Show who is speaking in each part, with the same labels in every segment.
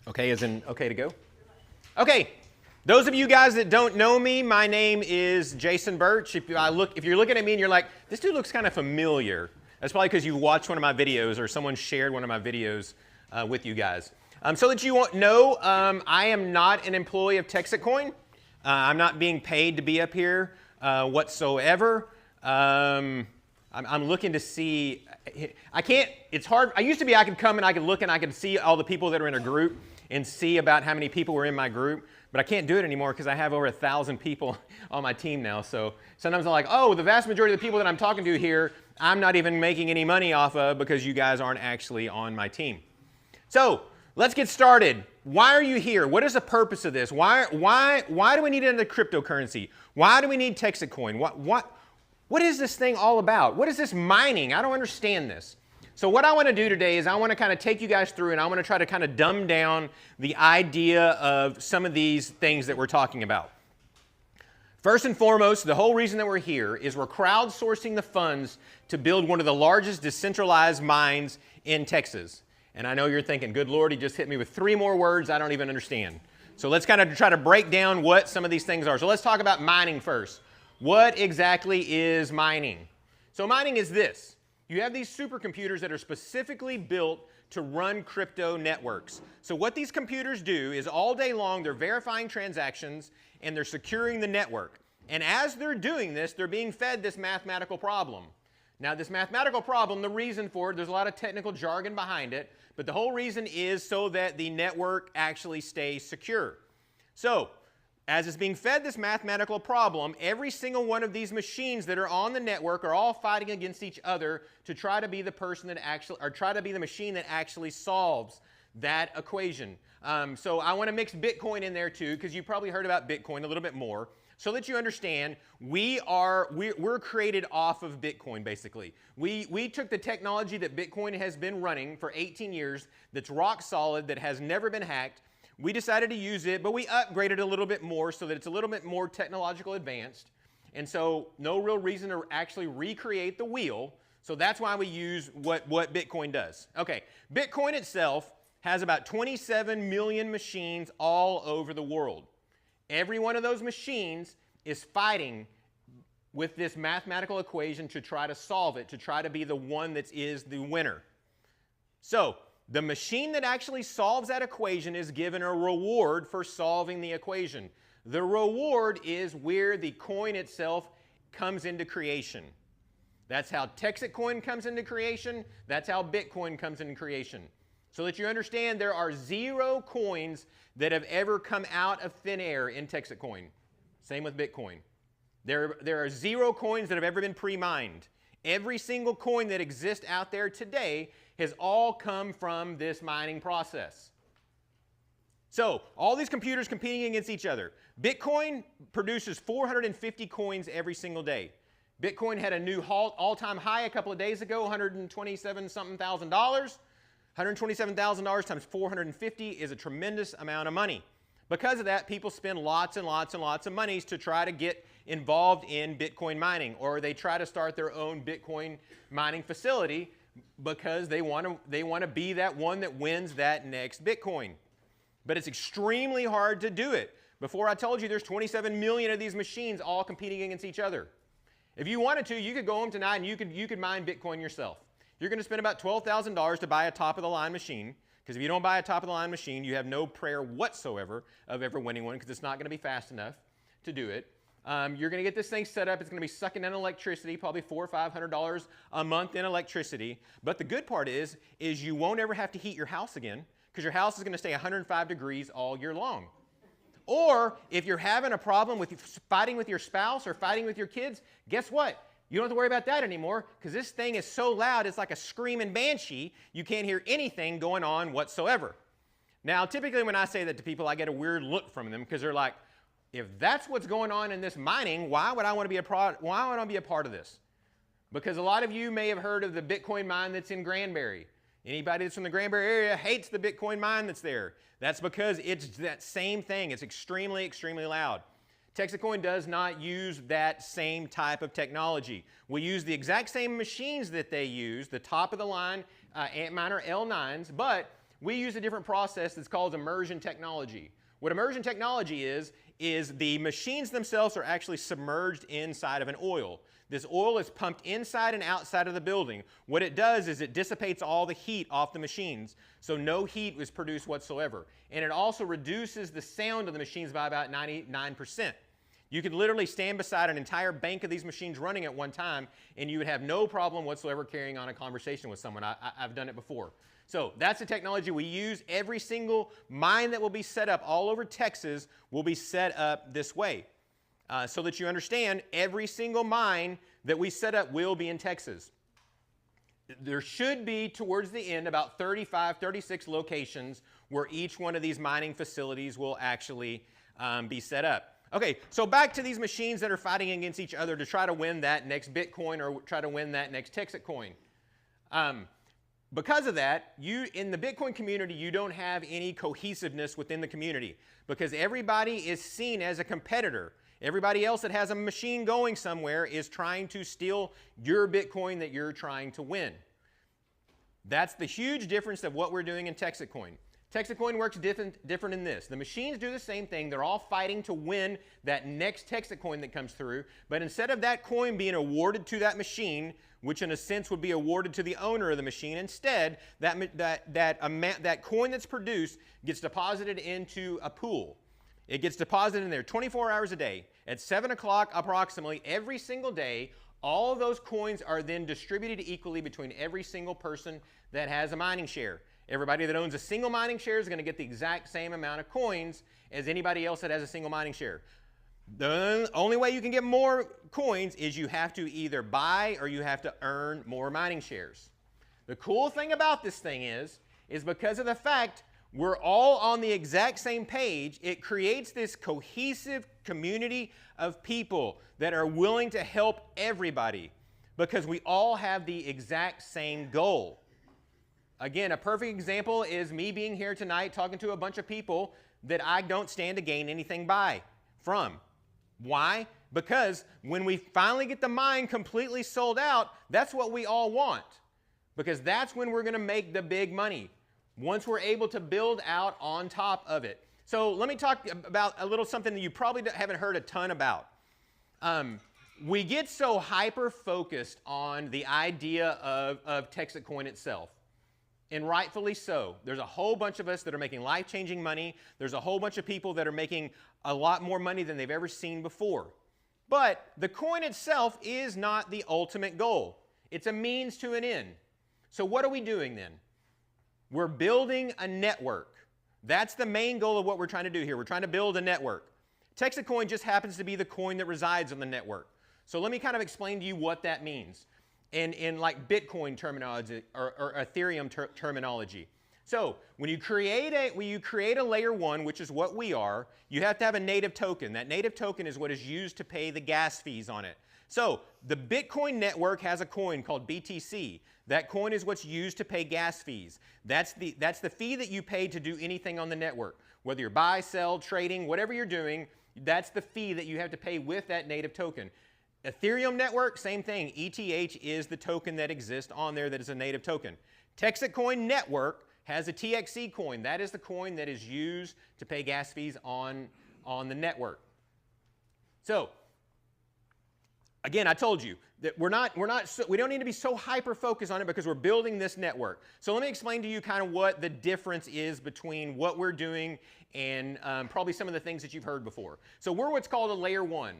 Speaker 1: Okay, as in okay to go? Okay, those of you guys that don't know me, my name is Jason Burch. If you're looking at me and you're like, this dude looks kind of familiar, that's probably because you watched one of my videos or someone shared one of my videos with you guys. So that you won't know, I am not an employee of Texit. I'm not being paid to be up here whatsoever. I'm looking to see, I can't, it's hard, I used to be I could come and I could look and I could see all the people that are in a group and see about how many people were in my group, but I can't do it anymore because I have over 1,000 people on my team now. So sometimes I'm like, oh, the vast majority of the people that I'm talking to here, I'm not even making any money off of because you guys aren't actually on my team. So let's get started. Why are you here? What is the purpose of this? Why do we need another cryptocurrency? Why do we need Texit coin? What is this thing all about? What is this mining? I don't understand this. So what I want to do today is I want to kind of take you guys through and I want to try to kind of dumb down the idea of some of these things that we're talking about. First and foremost, the whole reason that we're here is we're crowdsourcing the funds to build one of the largest decentralized mines in Texas. And I know you're thinking, good Lord, he just hit me with 3 more words I don't even understand. So let's kind of try to break down what some of these things are. So let's talk about mining first. What exactly is mining? So mining is this. You have these supercomputers that are specifically built to run crypto networks. So what these computers do is all day long they're verifying transactions and they're securing the network. And as they're doing this, they're being fed this mathematical problem. Now this mathematical problem, the reason for it, there's a lot of technical jargon behind it, but the whole reason is so that the network actually stays secure. So as it's being fed this mathematical problem, every single one of these machines that are on the network are all fighting against each other to try to be the person that actually, or try to be the machine that actually solves that equation. So I want to mix Bitcoin in there too, because you probably heard about Bitcoin a little bit more, so that you understand we're created off of Bitcoin basically. We took the technology that Bitcoin has been running for 18 years, that's rock solid, that has never been hacked. We decided to use it, but we upgraded a little bit more so that it's a little bit more technological advanced. And so no real reason to actually recreate the wheel. So that's why we use what Bitcoin does. Okay, Bitcoin itself has about 27 million machines all over the world. Every one of those machines is fighting with this mathematical equation to try to solve it, to try to be the one that is the winner. So the machine that actually solves that equation is given a reward for solving the equation. The reward is where the coin itself comes into creation. That's how Texit coin comes into creation. That's how Bitcoin comes into creation. So that you understand, there are 0 coins that have ever come out of thin air in Texit coin. Same with Bitcoin. There are 0 coins that have ever been pre-mined. Every single coin that exists out there today has all come from this mining process. So all these computers competing against each other. Bitcoin produces 450 coins every single day. Bitcoin had a new all-time high a couple of days ago, $127-something thousand. $127,000 times 450 is a tremendous amount of money. Because of that, people spend lots and lots and lots of monies to try to get involved in Bitcoin mining, or they try to start their own Bitcoin mining facility because they want to be that one that wins that next Bitcoin. But it's extremely hard to do it. Before I told you there's 27 million of these machines all competing against each other. If you wanted to, you could go home tonight and you could mine Bitcoin yourself. You're going to spend about $12,000 to buy a top-of-the-line machine, because if you don't buy a top-of-the-line machine, you have no prayer whatsoever of ever winning one, because it's not going to be fast enough to do it. You're going to get this thing set up. It's going to be sucking in electricity, probably $400 or $500 a month in electricity. But the good part is you won't ever have to heat your house again, because your house is going to stay 105 degrees all year long. Or if you're having a problem with fighting with your spouse or fighting with your kids, guess what? You don't have to worry about that anymore, because this thing is so loud, it's like a screaming banshee. You can't hear anything going on whatsoever. Now, typically when I say that to people, I get a weird look from them, because they're like, if that's what's going on in this mining, why would I want to be a part of this? Because a lot of you may have heard of the Bitcoin mine that's in Granbury. Anybody that's from the Granbury area hates the Bitcoin mine that's there. That's because it's that same thing. It's extremely, extremely loud. Texit does not use that same type of technology. We use the exact same machines that they use, the top-of-the-line Antminer L9s, but we use a different process that's called immersion technology. What immersion technology is the machines themselves are actually submerged inside of an oil. This oil is pumped inside and outside of the building. What it does is it dissipates all the heat off the machines, so no heat was produced whatsoever. And it also reduces the sound of the machines by about 99%. You could literally stand beside an entire bank of these machines running at one time, and you would have no problem whatsoever carrying on a conversation with someone. I've done it before. So that's the technology we use. Every single mine that will be set up all over Texas will be set up this way. So that you understand, every single mine that we set up will be in Texas. There should be, towards the end, about 35, 36 locations where each one of these mining facilities will actually be set up. Okay, so back to these machines that are fighting against each other to try to win that next Bitcoin or try to win that next Texit coin. Because of that, in the Bitcoin community, you don't have any cohesiveness within the community because everybody is seen as a competitor. Everybody else that has a machine going somewhere is trying to steal your Bitcoin that you're trying to win. That's the huge difference of what we're doing in Texit coin. Texit coin works different in this. The machines do the same thing. They're all fighting to win that next Texit coin that comes through. But instead of that coin being awarded to that machine, which in a sense would be awarded to the owner of the machine, instead that coin that's produced gets deposited into a pool. It gets deposited in there 24 hours a day. At 7 o'clock approximately every single day, all of those coins are then distributed equally between every single person that has a mining share. Everybody that owns a single mining share is going to get the exact same amount of coins as anybody else that has a single mining share. The only way you can get more coins is you have to either buy or you have to earn more mining shares. The cool thing about this thing is because of the fact we're all on the exact same page, it creates this cohesive community of people that are willing to help everybody because we all have the exact same goal. Again, a perfect example is me being here tonight talking to a bunch of people that I don't stand to gain anything from. Why? Because when we finally get the mine completely sold out, that's what we all want. Because that's when we're going to make the big money, once we're able to build out on top of it. So let me talk about a little something that you probably haven't heard a ton about. We get so hyper-focused on the idea of Texit coin itself. And rightfully so. There's a whole bunch of us that are making life-changing money. There's a whole bunch of people that are making a lot more money than they've ever seen before. But the coin itself is not the ultimate goal. It's a means to an end. So what are we doing then? We're building a network. That's the main goal of what we're trying to do here. We're trying to build a network. Texit coin just happens to be the coin that resides on the network. So let me kind of explain to you what that means in like Bitcoin terminology or Ethereum terminology. So when you create a layer 1, which is what we are, you have to have a native token. That native token is what is used to pay the gas fees on it. So the Bitcoin network has a coin called BTC. That coin is what's used to pay gas fees. That's the fee that you pay to do anything on the network. Whether you're buy, sell, trading, whatever you're doing, that's the fee that you have to pay with that native token. Ethereum network, same thing. ETH is the token that exists on there that is a native token. Texit coin network has a TXC coin. That is the coin that is used to pay gas fees on the network. So, again, I told you that we don't need to be so hyper-focused on it because we're building this network. So let me explain to you kind of what the difference is between what we're doing and probably some of the things that you've heard before. So we're what's called a layer 1.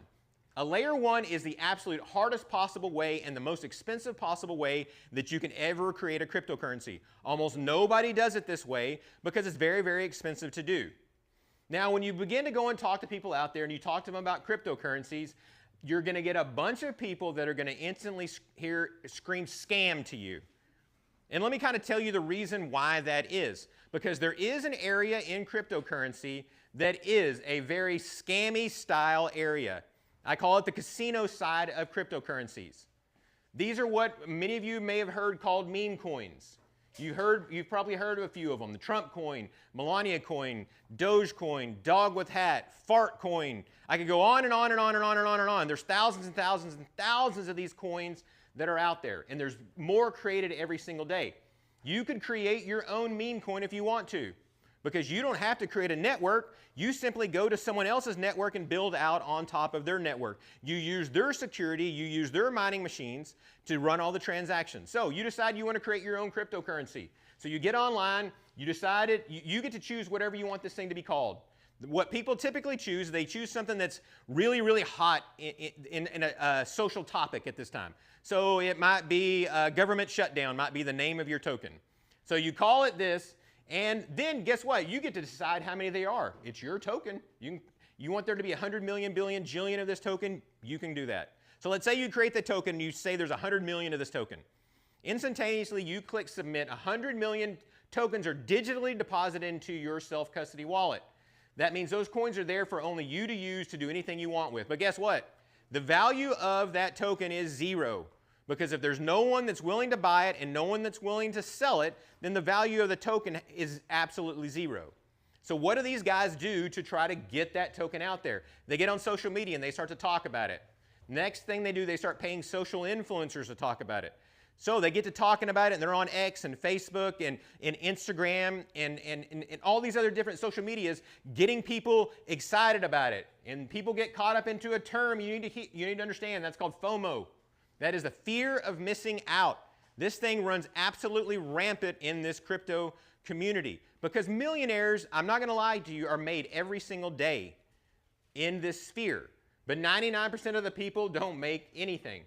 Speaker 1: A layer 1 is the absolute hardest possible way and the most expensive possible way that you can ever create a cryptocurrency. Almost nobody does it this way because it's very, very expensive to do. Now, when you begin to go and talk to people out there and you talk to them about cryptocurrencies, you're going to get a bunch of people that are going to instantly scream scam to you. And let me kind of tell you the reason why that is. Because there is an area in cryptocurrency that is a very scammy style area. I call it the casino side of cryptocurrencies. These are what many of you may have heard called meme coins. You've probably heard of a few of them. The Trump coin, Melania coin, Doge coin, dog with hat, fart coin. I could go on and on and on and on and on and on. There's thousands and thousands and thousands of these coins that are out there, and there's more created every single day. You could create your own meme coin if you want to, because you don't have to create a network. You simply go to someone else's network and build out on top of their network. You use their security, you use their mining machines to run all the transactions. So you decide you want to create your own cryptocurrency. So you get online, you decide it, you get to choose whatever you want this thing to be called. What people typically choose, they choose something that's really, really hot in a social topic at this time. So it might be government shutdown, might be the name of your token. So you call it this, and then guess what? You get to decide how many they are. It's your token. You want there to be 100 million, billion, jillion of this token, you can do that. So let's say you create the token, and you say there's 100 million of this token. Instantaneously, you click submit. 100 million tokens are digitally deposited into your self-custody wallet. That means those coins are there for only you to use to do anything you want with. But guess what? The value of that token is 0. Because if there's no one that's willing to buy it and no one that's willing to sell it, then the value of the token is absolutely 0. So what do these guys do to try to get that token out there? They get on social media and they start to talk about it. Next thing they do, they start paying social influencers to talk about it. So they get to talking about it, and they're on X and Facebook and Instagram and all these other different social medias, getting people excited about it. And people get caught up into a term you need to understand. That's called FOMO. That is the fear of missing out. This thing runs absolutely rampant in this crypto community because millionaires, I'm not going to lie to you, are made every single day in this sphere. But 99% of the people don't make anything.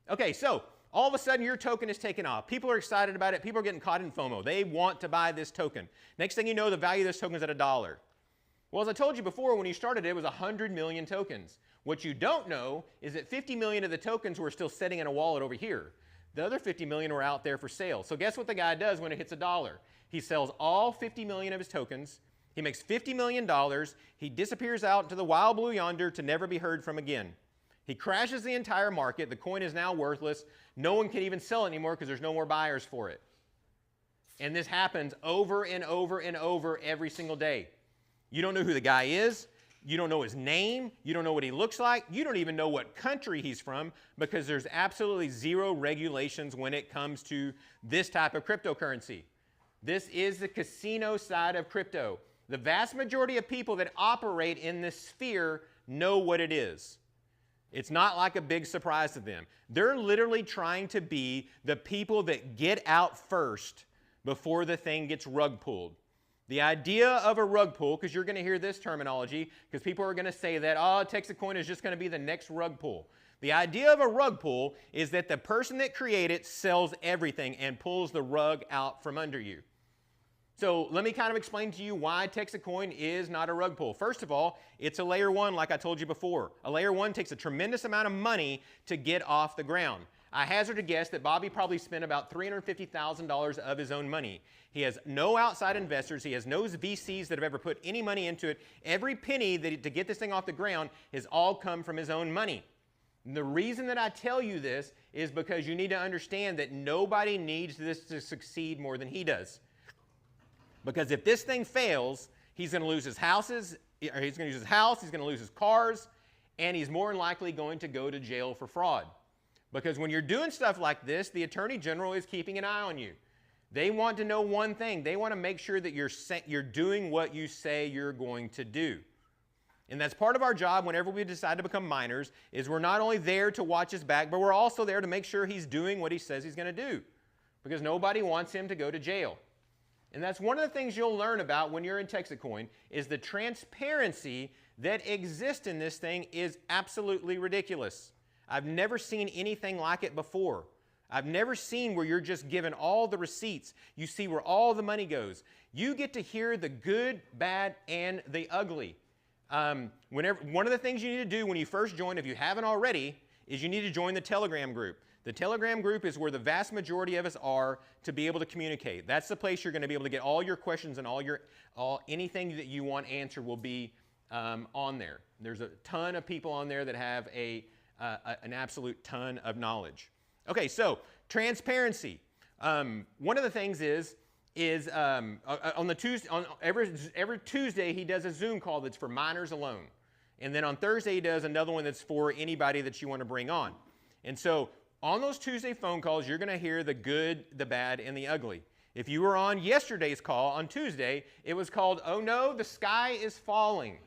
Speaker 1: Okay, so all of a sudden, your token is taken off. People are excited about it. People are getting caught in FOMO. They want to buy this token. Next thing you know, the value of this token is at $1. Well, as I told you before, when you started, it was 100 million tokens. What you don't know is that 50 million of the tokens were still sitting in a wallet over here. The other 50 million were out there for sale. So guess what the guy does when it hits $1? He sells all 50 million of his tokens. He makes $50 million. He disappears out into the wild blue yonder to never be heard from again. He crashes the entire market. The coin is now worthless. No one can even sell it anymore because there's no more buyers for it. And this happens over and over and over every single day. You don't know who the guy is. You don't know his name. You don't know what he looks like. You don't even know what country he's from because there's absolutely 0 regulations when it comes to this type of cryptocurrency. This is the casino side of crypto. The vast majority of people that operate in this sphere know what it is. It's not like a big surprise to them. They're literally trying to be the people that get out first before the thing gets rug pulled. The idea of a rug pull, because you're going to hear this terminology, because people are going to say that, oh, Texit coin is just going to be the next rug pull. The idea of a rug pull is that the person that created it sells everything and pulls the rug out from under you. So let me kind of explain to you why Texit coin is not a rug pull. First of all, it's a layer 1 like I told you before. A layer 1 takes a tremendous amount of money to get off the ground. I hazard a guess that Bobby probably spent about $350,000 of his own money. He has no outside investors. He has no VCs that have ever put any money into it. Every penny to get this thing off the ground has all come from his own money. And the reason that I tell you this is because you need to understand that nobody needs this to succeed more than he does. Because if this thing fails, he's going to lose his houses, or he's going to lose his house, he's going to lose his cars, and he's more than likely going to go to jail for fraud. Because when you're doing stuff like this, the Attorney General is keeping an eye on you. They want to know one thing. They want to make sure that you're doing what you say you're going to do. And that's part of our job whenever we decide to become miners, is we're not only there to watch his back, but we're also there to make sure he's doing what he says he's going to do. Because nobody wants him to go to jail. And that's one of the things you'll learn about when you're in Texit coin, is the transparency that exists in this thing is absolutely ridiculous. I've never seen anything like it before. I've never seen where you're just given all the receipts. You see where all the money goes. You get to hear the good, bad, and the ugly. One of the things you need to do when you first join, if you haven't already, is you need to join the Telegram group. The Telegram group is where the vast majority of us are to be able to communicate. That's the place you're going to be able to get all your questions and anything that you want answered will be on there. There's a ton of people on there that have an absolute ton of knowledge. Okay, so transparency. One of the things is on every Tuesday he does a Zoom call that's for miners alone, and then on Thursday he does another one that's for anybody that you want to bring on. And so on those Tuesday phone calls, you're going to hear the good, the bad, and the ugly. If you were on yesterday's call on Tuesday, it was called, "Oh no, the sky is falling."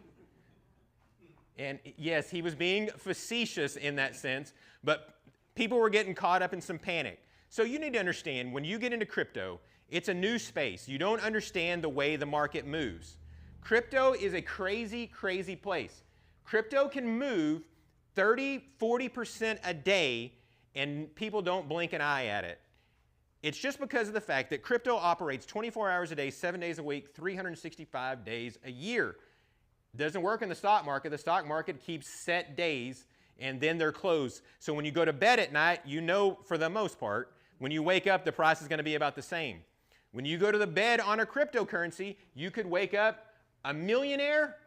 Speaker 1: And yes, he was being facetious in that sense, but people were getting caught up in some panic. So you need to understand, when you get into crypto, it's a new space. You don't understand the way the market moves. Crypto is a crazy, crazy place. Crypto can move 30, 40% a day, and people don't blink an eye at it. It's just because of the fact that crypto operates 24 hours a day, 7 days a week, 365 days a year. It doesn't work in the stock market. The stock market keeps set days, and then they're closed. So when you go to bed at night, you know for the most part, when you wake up, the price is going to be about the same. When you go to the bed on a cryptocurrency, you could wake up a millionaire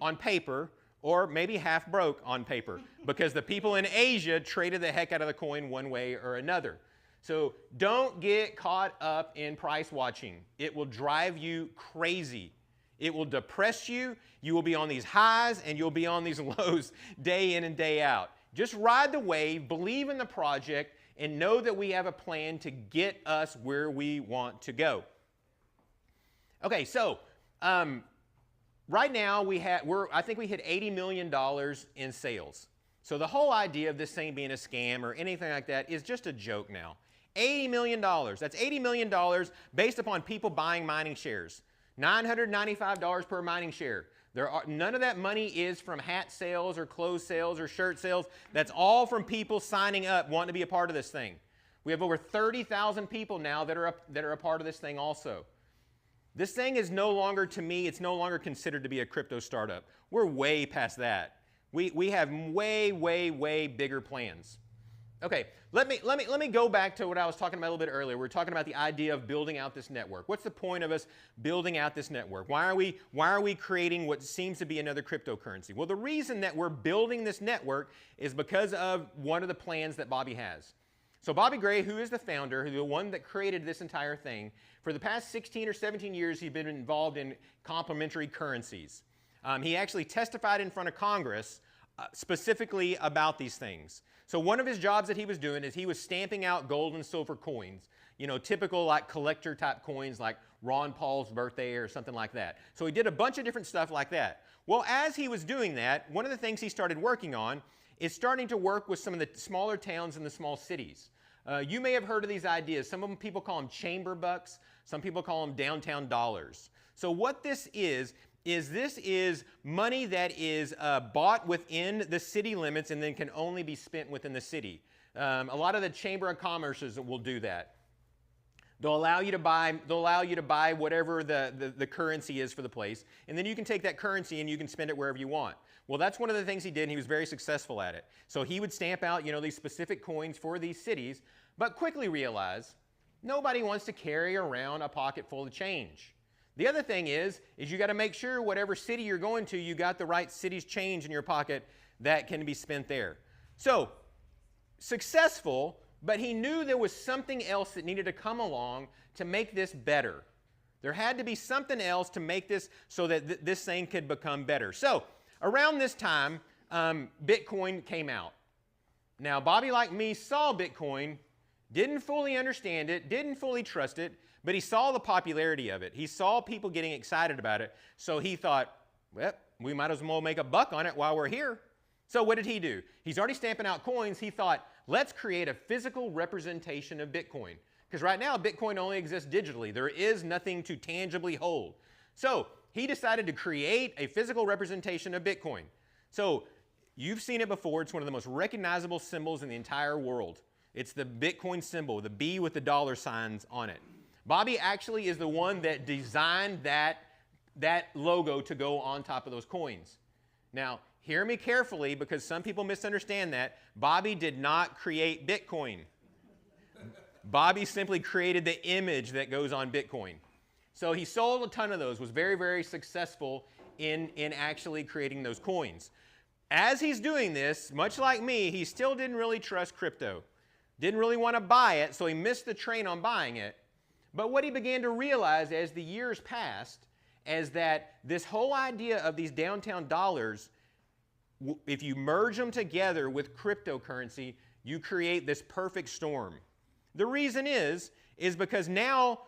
Speaker 1: on paper, or maybe half broke on paper, because the people in Asia traded the heck out of the coin one way or another. So don't get caught up in price watching. It will drive you crazy. It will depress you. You will be on these highs and you'll be on these lows day in and day out. Just ride the wave, believe in the project, and know that we have a plan to get us where we want to go. Okay, so right now I think we hit $80 million in sales. So the whole idea of this thing being a scam or anything like that is just a joke now. $80 million. That's $80 million based upon people buying mining shares. $995 per mining share. None of that money is from hat sales or clothes sales or shirt sales. That's all from people signing up, wanting to be a part of this thing. We have over 30,000 people now that are a part of this thing also. This thing is no longer, to me, it's no longer considered to be a crypto startup. We're way past that. We have way, way, way bigger plans. Okay, let me go back to what I was talking about a little bit earlier. We're talking about the idea of building out this network. What's the point of us building out this network? Why are we creating what seems to be another cryptocurrency? Well, the reason that we're building this network is because of one of the plans that Bobby has. So Bobby Gray, who is the founder, who's the one that created this entire thing, for the past 16 or 17 years, he's been involved in complementary currencies. He actually testified in front of Congress specifically about these things. So one of his jobs that he was doing is he was stamping out gold and silver coins, typical like collector type coins like Ron Paul's birthday or something like that. So he did a bunch of different stuff like that. Well, as he was doing that, one of the things he started working on is starting to work with some of the smaller towns and the small cities. You may have heard of these ideas. Some of them people call them chamber bucks. Some people call them downtown dollars. So what this is this is money that is bought within the city limits and then can only be spent within the city. A lot of the Chamber of Commerces will do that. They'll allow you to buy whatever the currency is for the place, and then you can take that currency and you can spend it wherever you want. Well, that's one of the things he did, and he was very successful at it. So he would stamp out, these specific coins for these cities, but quickly realized nobody wants to carry around a pocket full of change. The other thing is you got to make sure whatever city you're going to, you got the right city's change in your pocket that can be spent there. So, successful, but he knew there was something else that needed to come along to make this better. There had to be something else to make this so that this thing could become better. So, around this time, Bitcoin came out. Now, Bobby, like me, saw Bitcoin, didn't fully understand it, didn't fully trust it, but he saw the popularity of it. He saw people getting excited about it, so he thought, well, we might as well make a buck on it while we're here. So what did he do? He's already stamping out coins. He thought, let's create a physical representation of Bitcoin. Because right now, Bitcoin only exists digitally. There is nothing to tangibly hold. So he decided to create a physical representation of Bitcoin. So you've seen it before. It's one of the most recognizable symbols in the entire world. It's the Bitcoin symbol, the B with the dollar signs on it. Bobby actually is the one that designed that logo to go on top of those coins. Now, hear me carefully because some people misunderstand that. Bobby did not create Bitcoin. Bobby simply created the image that goes on Bitcoin. So he sold a ton of those, was very, very successful in actually creating those coins. As he's doing this, much like me, he still didn't really trust crypto. Didn't really want to buy it, so he missed the train on buying it. But what he began to realize as the years passed is that this whole idea of these downtown dollars, if you merge them together with cryptocurrency, you create this perfect storm. The reason is because now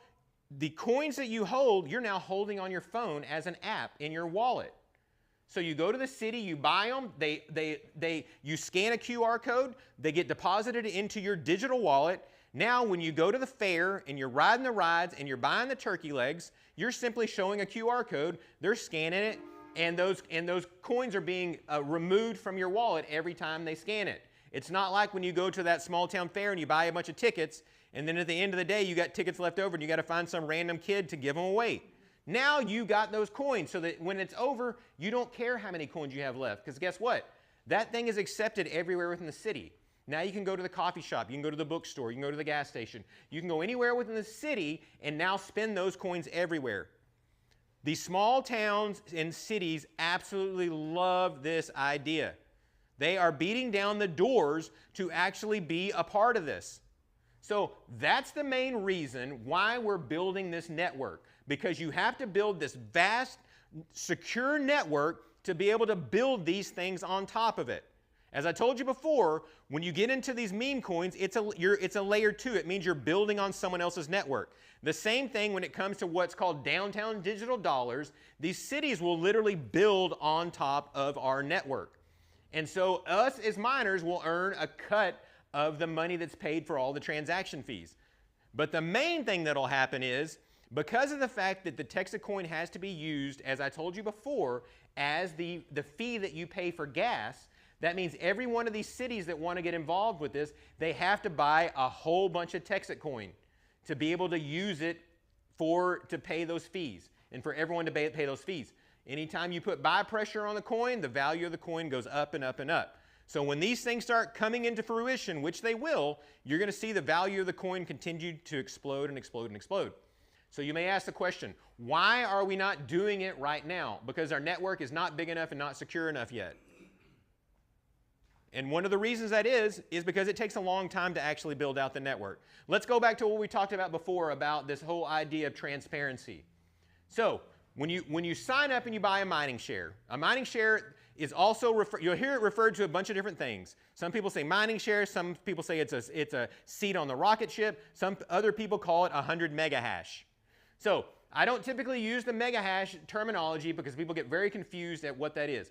Speaker 1: the coins that you hold, you're now holding on your phone as an app in your wallet. So you go to the city, you buy them, you scan a QR code, they get deposited into your digital wallet. Now when you go to the fair and you're riding the rides and you're buying the turkey legs, you're simply showing a QR code, they're scanning it, and those coins are being removed from your wallet every time they scan it. It's not like when you go to that small town fair and you buy a bunch of tickets, and then at the end of the day you got tickets left over and you got to find some random kid to give them away. Now you got those coins so that when it's over, you don't care how many coins you have left, because guess what? That thing is accepted everywhere within the city. Now you can go to the coffee shop, you can go to the bookstore, you can go to the gas station, you can go anywhere within the city and now spend those coins everywhere. These small towns and cities absolutely love this idea. They are beating down the doors to actually be a part of this. So that's the main reason why we're building this network, because you have to build this vast, secure network to be able to build these things on top of it. As I told you before, when you get into these meme coins, it's a layer 2. It means you're building on someone else's network. The same thing when it comes to what's called downtown digital dollars. These cities will literally build on top of our network. And so us as miners will earn a cut of the money that's paid for all the transaction fees. But the main thing that'll happen is, because of the fact that the Texit coin has to be used, as I told you before, as the fee that you pay for gas, that means every one of these cities that want to get involved with this, they have to buy a whole bunch of Texit coin to be able to use it to pay those fees and for everyone to pay those fees. Anytime you put buy pressure on the coin, the value of the coin goes up and up and up. So when these things start coming into fruition, which they will, you're going to see the value of the coin continue to explode and explode and explode. So you may ask the question, why are we not doing it right now? Because our network is not big enough and not secure enough yet. And one of the reasons that is because it takes a long time to actually build out the network. Let's go back to what we talked about before about this whole idea of transparency. So when you sign up and you buy a mining share is also, you'll hear it referred to a bunch of different things. Some people say mining share, some people say it's a seat on the rocket ship, some other people call it 100 mega hash. So I don't typically use the mega hash terminology because people get very confused at what that is.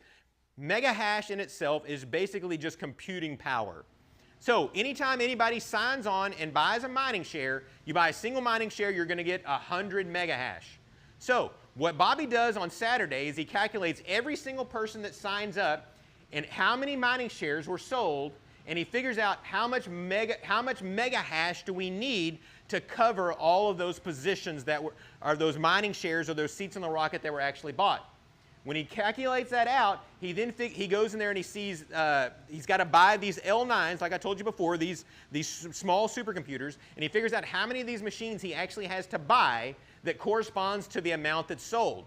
Speaker 1: Mega hash in itself is basically just computing power. So anytime anybody signs on and buys a mining share, you buy a single mining share, you're going to get 100 mega hash. So what Bobby does on Saturday is he calculates every single person that signs up and how many mining shares were sold, and he figures out how much mega hash do we need to cover all of those positions that are those mining shares or those seats on the rocket that were actually bought. When he calculates that out, he goes in there and he sees he's got to buy these L9s, like I told you before, these small supercomputers, and he figures out how many of these machines he actually has to buy that corresponds to the amount that's sold.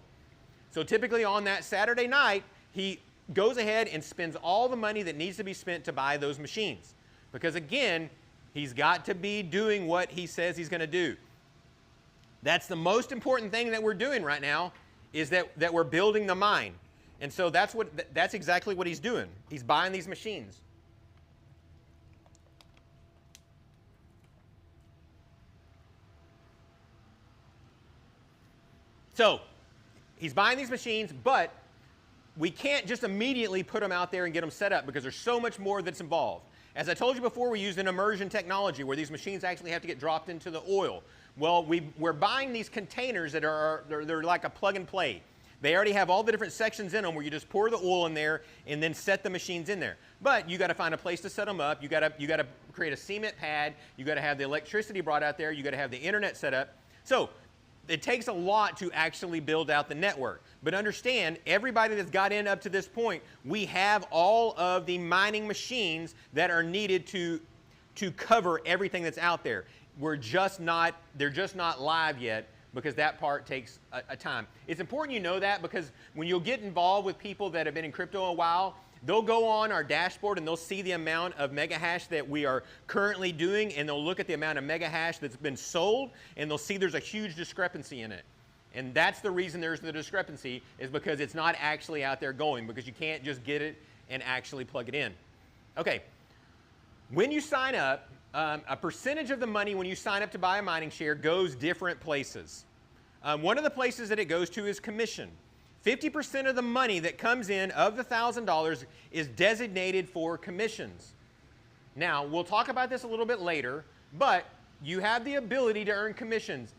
Speaker 1: So typically on that Saturday night, he goes ahead and spends all the money that needs to be spent to buy those machines. Because again, he's got to be doing what he says he's going to do. That's the most important thing that we're doing right now, is that we're building the mine. And so that's exactly what he's doing. He's buying these machines. So he's buying these machines, but we can't just immediately put them out there and get them set up because there's so much more that's involved. As I told you before, we used an immersion technology where these machines actually have to get dropped into the oil. Well, we're buying these containers that they're like a plug and play. They already have all the different sections in them where you just pour the oil in there and then set the machines in there. But you got to find a place to set them up. You got to create a cement pad. You got to have the electricity brought out there. You got to have the internet set up. So it takes a lot to actually build out the network. But understand, everybody that's got in up to this point, we have all of the mining machines that are needed to cover everything that's out there. They're just not live yet because that part takes a time. It's important you know that because when you'll get involved with people that have been in crypto a while, they'll go on our dashboard and they'll see the amount of mega hash that we are currently doing, and they'll look at the amount of mega hash that's been sold, and they'll see there's a huge discrepancy in it. And that's the reason there's the discrepancy, is because it's not actually out there going, because you can't just get it and actually plug it in. Okay, when you sign up, A percentage of the money when you sign up to buy a mining share goes different places. One of the places that it goes to is commission. 50% of the money that comes in of the $1,000 is designated for commissions. Now, we'll talk about this a little bit later, but you have the ability to earn commissions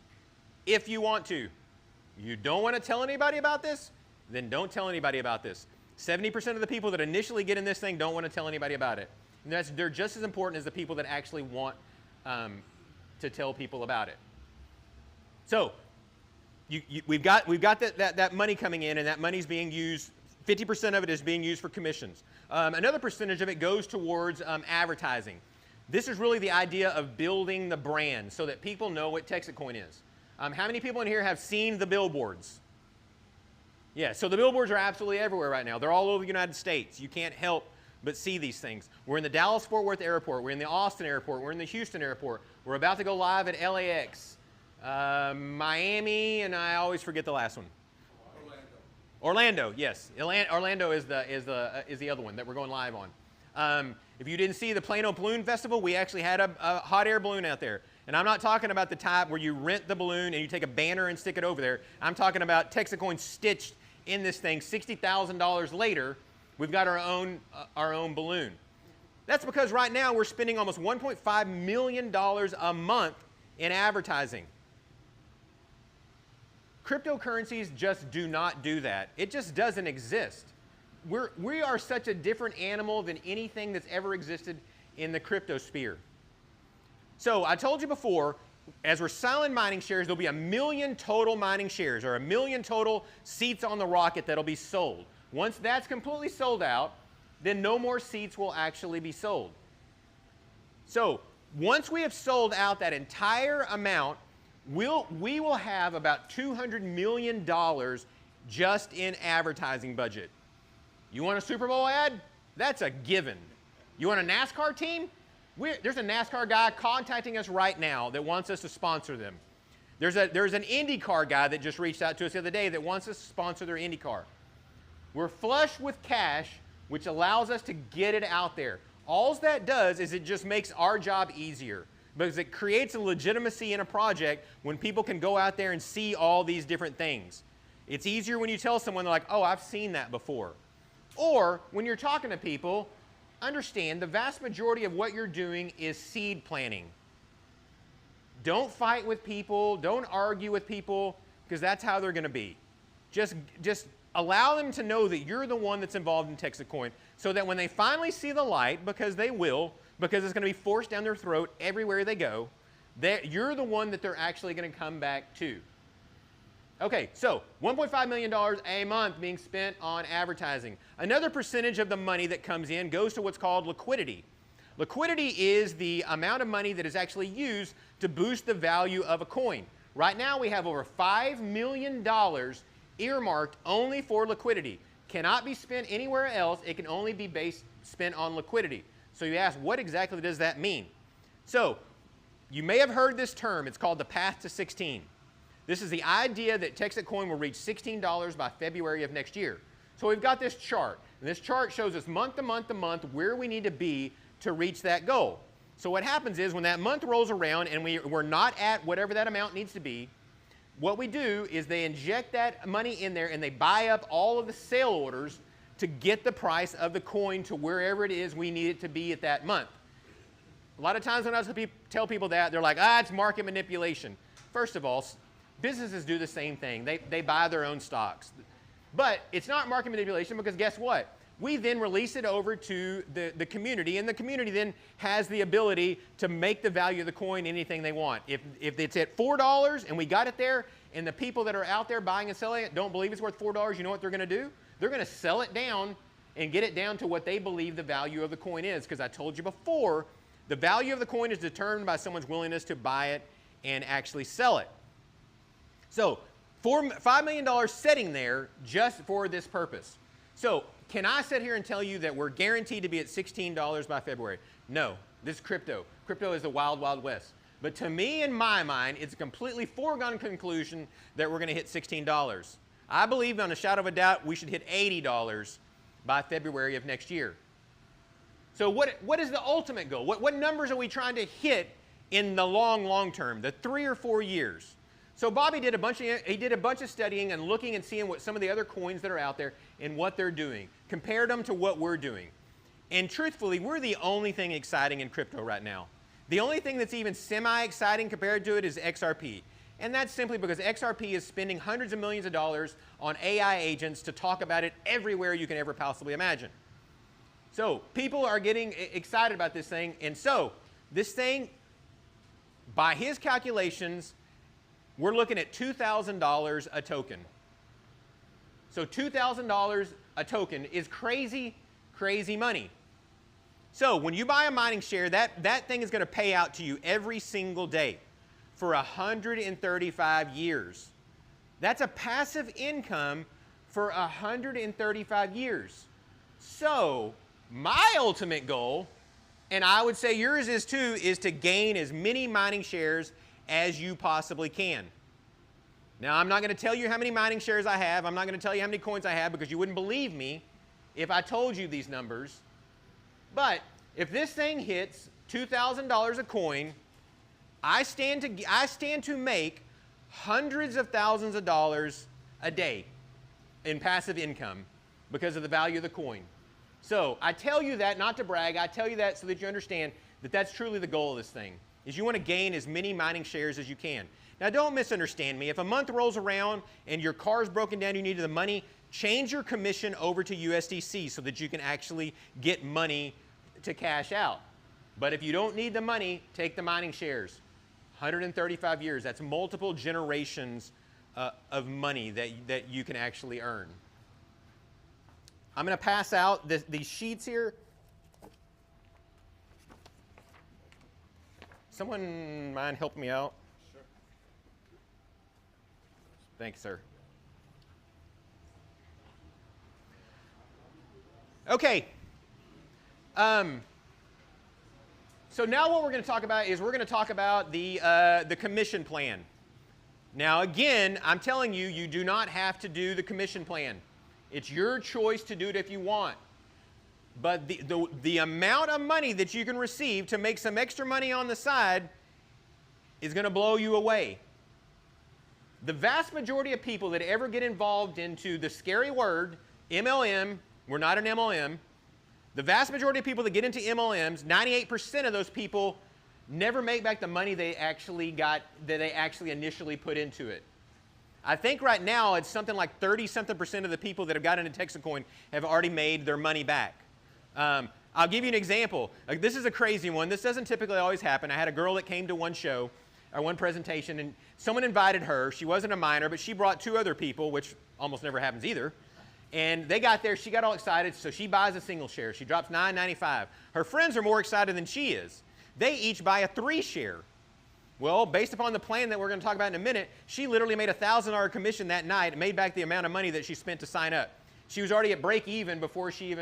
Speaker 1: if you want to. You don't want to tell anybody about this? Then don't tell anybody about this. 70% of the people that initially get in this thing don't want to tell anybody about it. And they're just as important as the people that actually want to tell people about it. So, we've got that money coming in, and that money's being used. 50% of it is being used for commissions. Another percentage of it goes towards advertising. This is really the idea of building the brand so that people know what Texit Coin is. How many people in here have seen the billboards? Yeah, so the billboards are absolutely everywhere right now. They're all over the United States. You can't help but see these things. We're in the Dallas-Fort Worth Airport. We're in the Austin Airport. We're in the Houston Airport. We're about to go live at LAX. Miami, and I always forget the last one. Orlando, yes. Orlando is the other one that we're going live on. If you didn't see the Plano Balloon Festival, we actually had a hot air balloon out there. And I'm not talking about the type where you rent the balloon and you take a banner and stick it over there. I'm talking about Texit Coin stitched in this thing. $60,000 later, we've got our own balloon. That's because right now we're spending almost $1.5 million a month in advertising. Cryptocurrencies just do not do that. It just doesn't exist. We are such a different animal than anything that's ever existed in the crypto sphere. So I told you before, as we're selling mining shares, there'll be 1 million total mining shares, or 1 million total seats on the rocket that'll be sold. Once that's completely sold out, then no more seats will actually be sold. So once we have sold out that entire amount, we will have about $200 million just in advertising budget. You want a Super Bowl ad? That's a given. You want a NASCAR team? There's a NASCAR guy contacting us right now that wants us to sponsor them. There's an IndyCar guy that just reached out to us the other day that wants us to sponsor their IndyCar. We're flush with cash, which allows us to get it out there. All that does is it just makes our job easier, because it creates a legitimacy in a project when people can go out there and see all these different things. It's easier when you tell someone, they're like, oh, I've seen that before. Or when you're talking to people, understand the vast majority of what you're doing is seed planting. Don't fight with people, don't argue with people, because that's how they're going to be. Just allow them to know that you're the one that's involved in Texit Coin, so that when they finally see the light, because they will, because it's going to be forced down their throat everywhere they go, you're the one that they're actually going to come back to. Okay, so $1.5 million a month being spent on advertising. Another percentage of the money that comes in goes to what's called liquidity. Liquidity is the amount of money that is actually used to boost the value of a coin. Right now we have over $5 million earmarked only for liquidity. Cannot be spent anywhere else. It can only be spent on liquidity. So you ask, what exactly does that mean? So you may have heard this term. It's called the path to 16. This is the idea that Texit Coin will reach $16 by February of next year. So we've got this chart, and this chart shows us month to month to month where we need to be to reach that goal. So what happens is when that month rolls around and we're not at whatever that amount needs to be, what we do is they inject that money in there and they buy up all of the sale orders to get the price of the coin to wherever it is we need it to be at that month. A lot of times when I tell people that, they're like, it's market manipulation. First of all, businesses do the same thing. They buy their own stocks. But it's not market manipulation, because guess what? We then release it over to the community, and the community then has the ability to make the value of the coin anything they want. If it's at $4 and we got it there, and the people that are out there buying and selling it don't believe it's worth $4, you know what they're going to do? They're going to sell it down and get it down to what they believe the value of the coin is, because I told you before, the value of the coin is determined by someone's willingness to buy it and actually sell it. So $5 million sitting there just for this purpose. So can I sit here and tell you that we're guaranteed to be at $16 by February? No, this is crypto. Crypto is the wild, wild west. But to me, in my mind, it's a completely foregone conclusion that we're going to hit $16. I believe, on a shadow of a doubt, we should hit $80 by February of next year. So what is the ultimate goal? What numbers are we trying to hit in the long term, the 3 or 4 years? So Bobby did a bunch of studying and looking and seeing what some of the other coins that are out there and what they're doing, compared them to what we're doing. And truthfully, we're the only thing exciting in crypto right now. The only thing that's even semi-exciting compared to it is XRP. And that's simply because XRP is spending hundreds of millions of dollars on AI agents to talk about it everywhere you can ever possibly imagine. So people are getting excited about this thing. And so this thing, by his calculations, we're looking at $2,000 a token. So $2,000 a token is crazy, crazy money. So when you buy a mining share, that thing is going to pay out to you every single day for 135 years. That's a passive income for 135 years. So my ultimate goal, and I would say yours is too, is to gain as many mining shares as you possibly can. Now, I'm not going to tell you how many mining shares I have. I'm not going to tell you how many coins I have because you wouldn't believe me if I told you these numbers. But if this thing hits $2,000 a coin, I stand to make hundreds of thousands of dollars a day in passive income because of the value of the coin. So I tell you that not to brag. I tell you that so that you understand that that's truly the goal of this thing, is you want to gain as many mining shares as you can. Now, don't misunderstand me. If a month rolls around and your car's broken down, you need the money, change your commission over to USDC so that you can actually get money to cash out. But if you don't need the money, take the mining shares. 135 years, that's multiple generations of money that you can actually earn. I'm going to pass out these sheets here. Someone mind helping me out? Sure. Thanks, sir. Okay. So now what we're going to talk about is we're going to talk about the commission plan. Now again, I'm telling you, you do not have to do the commission plan. It's your choice to do it if you want. But the amount of money that you can receive to make some extra money on the side is going to blow you away. The vast majority of people that ever get involved into the scary word, MLM, we're not an MLM, the vast majority of people that get into MLMs, 98% of those people never make back the money they actually got, that they actually initially put into it. I think right now it's something like 30-something% of the people that have got into Texit coin have already made their money back. I'll give you an example. This is a crazy one. This doesn't typically always happen. I had a girl that came to one show, or one presentation, and someone invited her. She wasn't a miner, but she brought 2 other people, which almost never happens either. And they got there, she got all excited, so she buys a single share. She drops $9.95. Her friends are more excited than she is. They each buy a 3 share. Well, based upon the plan that we're going to talk about in a minute, she literally made a $1,000 commission that night and made back the amount of money that she spent to sign up. She was already at break even before she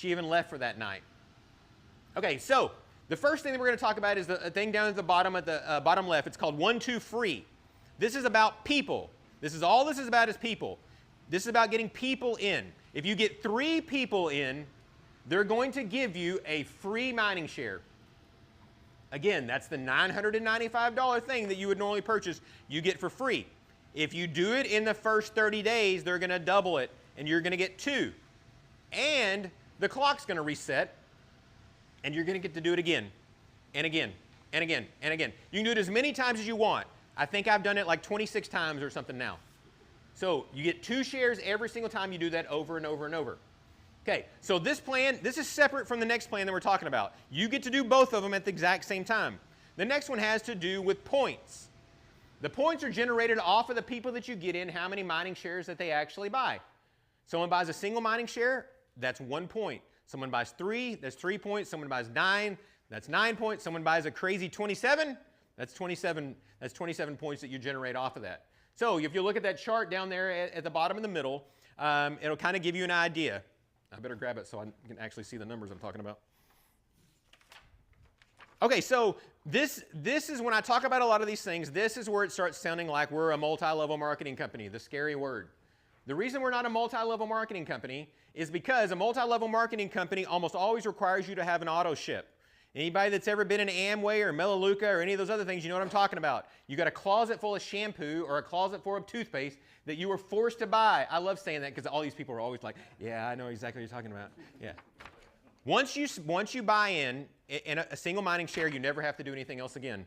Speaker 1: even left for that night. Okay, so the first thing that we're going to talk about is the thing down at the bottom left. It's called 1-2 free. This is about people. This is all this is about is people. This is about getting people in. If you get 3 people in, they're going to give you a free mining share. Again, that's the $995 thing that you would normally purchase, you get for free. If you do it in the first 30 days, they're going to double it, and you're going to get 2. And the clock's going to reset, and you're going to get to do it again, and again, and again, and again. You can do it as many times as you want. I think I've done it like 26 times or something now. So you get 2 shares every single time you do that over and over and over. Okay, so this plan, this is separate from the next plan that we're talking about. You get to do both of them at the exact same time. The next one has to do with points. The points are generated off of the people that you get in, how many mining shares that they actually buy. Someone buys a single mining share, that's 1 point. Someone buys 3, that's 3 points. Someone buys 9, that's 9 points. Someone buys a crazy 27, that's 27 points that you generate off of that. So if you look at that chart down there at the bottom in the middle, it'll kind of give you an idea. I better grab it so I can actually see the numbers I'm talking about. Okay, so this is when I talk about a lot of these things, this is where it starts sounding like we're a multi-level marketing company, the scary word. The reason we're not a multi-level marketing company is because a multi-level marketing company almost always requires you to have an auto ship. Anybody that's ever been in Amway or Melaleuca or any of those other things, you know what I'm talking about. You got a closet full of shampoo or a closet full of toothpaste that you were forced to buy. I love saying that because all these people are always like, yeah, I know exactly what you're talking about. Yeah. Once you buy in a single mining share, you never have to do anything else again.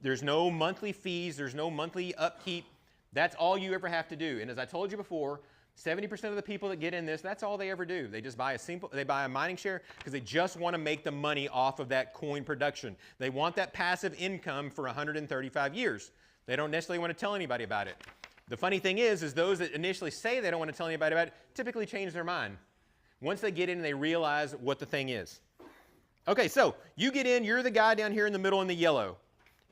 Speaker 1: There's no monthly fees. There's no monthly upkeep. That's all you ever have to do. And as I told you before, 70% of the people that get in this, that's all they ever do. They just buy a mining share because they just want to make the money off of that coin production. They want that passive income for 135 years. They don't necessarily want to tell anybody about it. The funny thing is those that initially say they don't want to tell anybody about it typically change their mind once they get in and they realize what the thing is. Okay, so you get in, you're the guy down here in the middle in the yellow.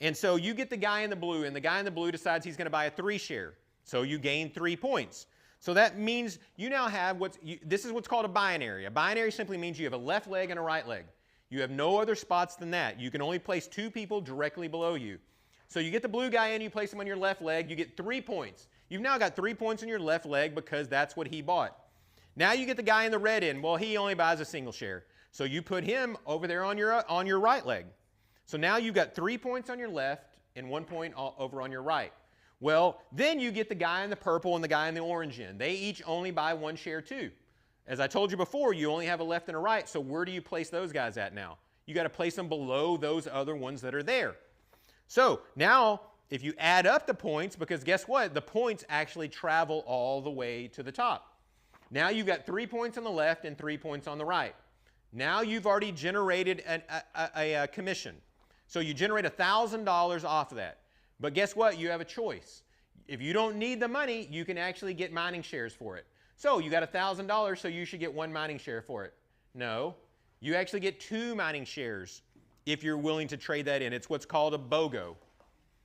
Speaker 1: And so you get the guy in the blue, and the guy in the blue decides he's going to buy a 3 share. So you gain 3 points. So that means you now have this is what's called a binary. A binary simply means you have a left leg and a right leg. You have no other spots than that. You can only place 2 people directly below you. So you get the blue guy in, you place him on your left leg, you get 3 points. You've now got 3 points on your left leg because that's what he bought. Now you get the guy in the red in. Well, he only buys a single share. So you put him over there on your right leg. So now you've got 3 points on your left and 1 point over on your right. Well, then you get the guy in the purple and the guy in the orange in. They each only buy 1 share too. As I told you before, you only have a left and a right, so where do you place those guys at now? You got to place them below those other ones that are there. So now, if you add up the points, because guess what? The points actually travel all the way to the top. Now you've got 3 points on the left and 3 points on the right. Now you've already generated a commission. So you generate $1,000 off of that. But guess what? You have a choice. If you don't need the money, you can actually get mining shares for it. So you got $1,000, so you should get 1 mining share for it. No, you actually get 2 mining shares if you're willing to trade that in. It's what's called a BOGO.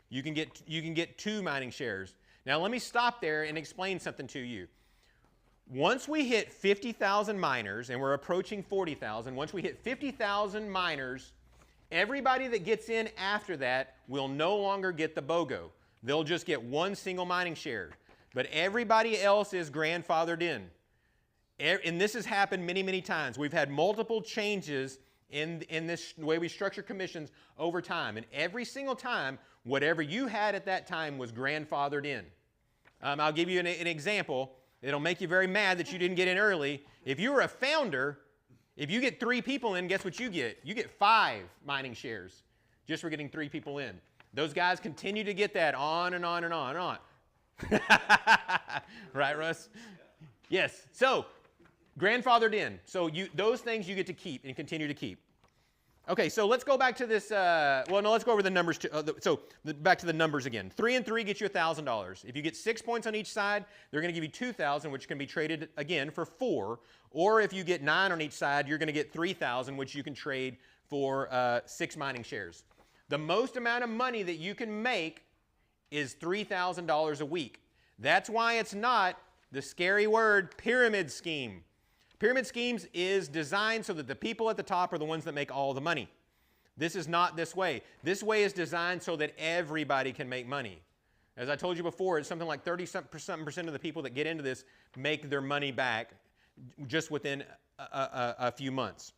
Speaker 1: You can get 2 mining shares. Now let me stop there and explain something to you. Once we hit 50,000 miners, and we're approaching 40,000, once we hit 50,000 miners, everybody that gets in after that will no longer get the BOGO. They'll just get 1 single mining share. But everybody else is grandfathered in. And this has happened many, many times. We've had multiple changes in this way we structure commissions over time. And every single time, whatever you had at that time was grandfathered in. I'll give you an example. It'll make you very mad that you didn't get in early. If you were a founder, if you get 3 people in, guess what you get? You get 5 mining shares just for getting 3 people in. Those guys continue to get that on and on and on and on. Right, Russ? Yes. So, grandfathered in. So those things you get to keep and continue to keep. Okay, so let's go back to this. Let's go over the numbers. Back to the numbers again. 3 and 3 get you $1,000. If you get 6 points on each side, they're going to give you $2,000, which can be traded again for 4. Or if you get 9 on each side, you're going to get $3,000, which you can trade for 6 mining shares. The most amount of money that you can make is $3,000 a week. That's why it's not the scary word pyramid scheme. Pyramid schemes is designed so that the people at the top are the ones that make all the money. This is not this way. This way is designed so that everybody can make money. As I told you before, it's something like 30% of the people that get into this make their money back just within a few months.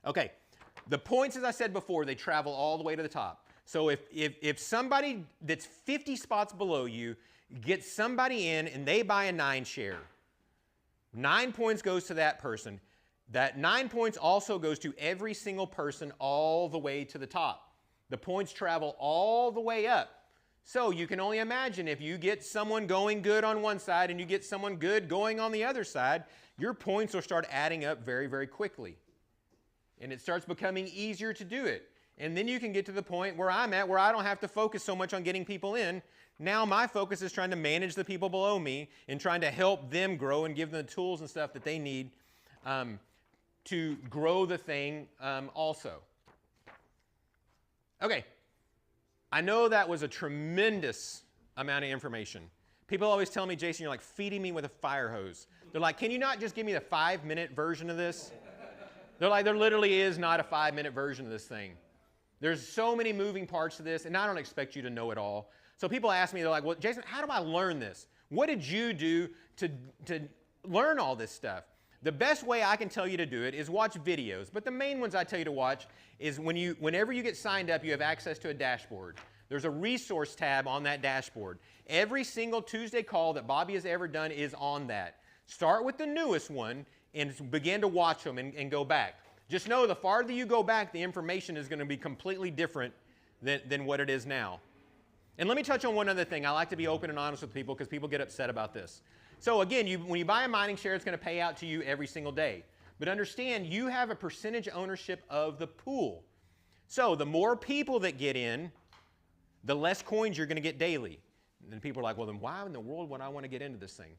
Speaker 1: Okay, the points, as I said before, they travel all the way to the top. So if somebody that's 50 spots below you gets somebody in and they buy a 9 share, 9 points goes to that person. That 9 points also goes to every single person all the way to the top. The points travel all the way up. So you can only imagine if you get someone going good on one side and you get someone good going on the other side, your points will start adding up very, very quickly. And it starts becoming easier to do it. And then you can get to the point where I'm at, where I don't have to focus so much on getting people in. Now my focus is trying to manage the people below me and trying to help them grow and give them the tools and stuff that they need to grow the thing also. Okay, I know that was a tremendous amount of information. People always tell me, Jason, you're like feeding me with a fire hose. They're like, can you not just give me the 5-minute version of this? They're like, there literally is not a 5-minute version of this thing. There's so many moving parts to this, and I don't expect you to know it all. So people ask me, they're like, well, Jason, how do I learn this? What did you do to learn all this stuff? The best way I can tell you to do it is watch videos, but the main ones I tell you to watch is whenever you get signed up, you have access to a dashboard. There's a resource tab on that dashboard. Every single Tuesday call that Bobby has ever done is on that. Start with the newest one and begin to watch them and go back. Just know the farther you go back, the information is going to be completely different than what it is now. And let me touch on one other thing. I like to be open and honest with people because people get upset about this. So again, when you buy a mining share, it's going to pay out to you every single day. But understand, you have a percentage ownership of the pool. So the more people that get in, the less coins you're going to get daily. And then people are like, well, then why in the world would I want to get into this thing?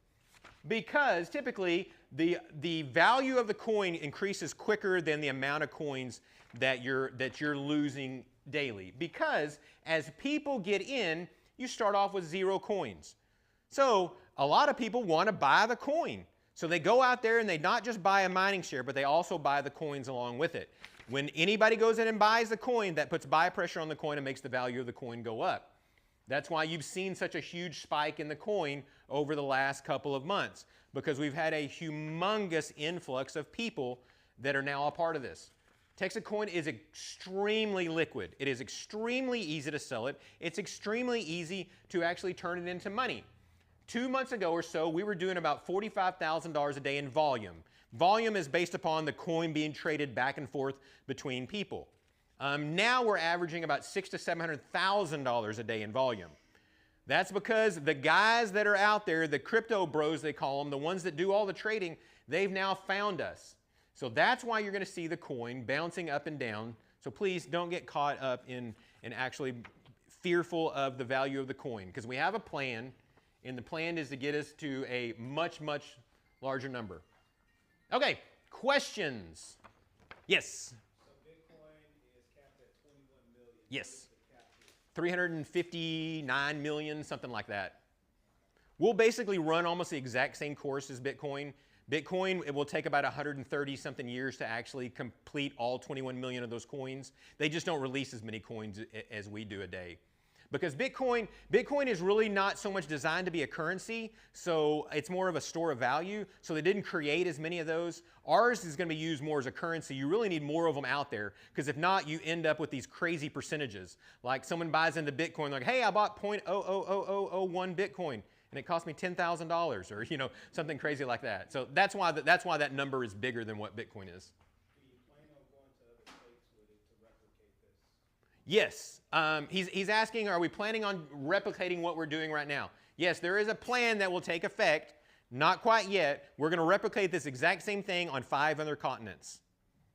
Speaker 1: Because typically, the value of the coin increases quicker than the amount of coins that you're losing daily. Because as people get in, you start off with 0 coins. So a lot of people want to buy the coin. So they go out there and they not just buy a mining share, but they also buy the coins along with it. When anybody goes in and buys the coin, that puts buy pressure on the coin and makes the value of the coin go up. That's why you've seen such a huge spike in the coin over the last couple of months, because we've had a humongous influx of people that are now a part of this. Texit coin is extremely liquid. It is extremely easy to sell it. It's extremely easy to actually turn it into money. 2 months ago or so, we were doing about $45,000 a day in volume. Volume is based upon the coin being traded back and forth between people. Now we're averaging about $600,000 to $700,000 a day in volume. That's because the guys that are out there, the crypto bros they call them, the ones that do all the trading, they've now found us. So that's why you're going to see the coin bouncing up and down. So please don't get caught up in actually fearful of the value of the coin, because we have a plan. And the plan is to get us to a much, much larger number. Okay, questions? Yes?
Speaker 2: So Bitcoin is capped at 21 million.
Speaker 1: Yes. 359 million, something like that. We'll basically run almost the exact same course as Bitcoin. Bitcoin, it will take about 130 something years to actually complete all 21 million of those coins. They just don't release as many coins as we do a day. Because Bitcoin is really not so much designed to be a currency, so it's more of a store of value, so they didn't create as many of those. Ours is going to be used more as a currency. You really need more of them out there, because if not, you end up with these crazy percentages. Like someone buys into Bitcoin, like, hey, I bought 0.000001 Bitcoin, and it cost me $10,000, or something crazy like that. So that's why that number is bigger than what Bitcoin is. Yes. He's asking, are we planning on replicating what we're doing right now? Yes, there is a plan that will take effect. Not quite yet. We're going to replicate this exact same thing on 5 other continents.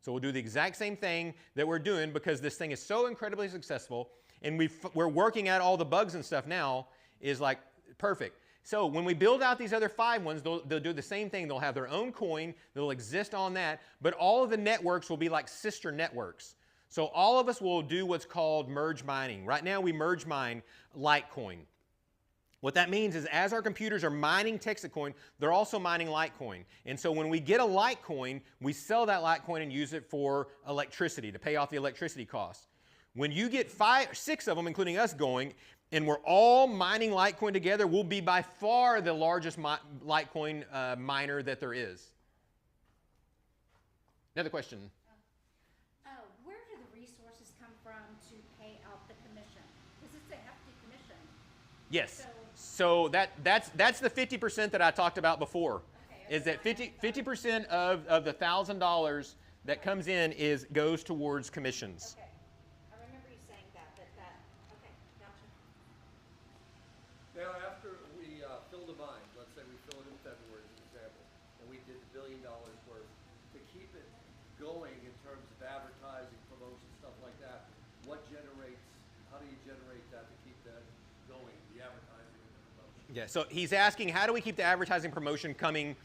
Speaker 1: So we'll do the exact same thing that we're doing because this thing is so incredibly successful, and we're working out all the bugs and stuff now is like perfect. So when we build out these other 5 ones, they'll do the same thing. They'll have their own coin. They'll exist on that. But all of the networks will be like sister networks. So all of us will do what's called merge mining. Right now we merge mine Litecoin. What that means is as our computers are mining Texit coin, they're also mining Litecoin. And so when we get a Litecoin, we sell that Litecoin and use it for electricity, to pay off the electricity costs. When you get 5 or 6 of them, including us going, and we're all mining Litecoin together, we'll be by far the largest Litecoin miner that there is. Another question.
Speaker 3: Where do the resources come from to pay out the commission? Because it's a hefty commission.
Speaker 1: Yes. So that's the 50% that I talked about before. Okay, is that 50% of the $1,000 that comes in goes towards commissions.
Speaker 3: Okay. I remember you saying that, okay, gotcha.
Speaker 4: Now, after we filled a mine, let's say we fill it in February, as an example, and we did the $1 billion worth, to keep it going in terms of advertising, promotion, stuff like that, how do you generate that to keep that going, the advertising and the promotion?
Speaker 1: Yeah, so he's asking, how do we keep the advertising promotion coming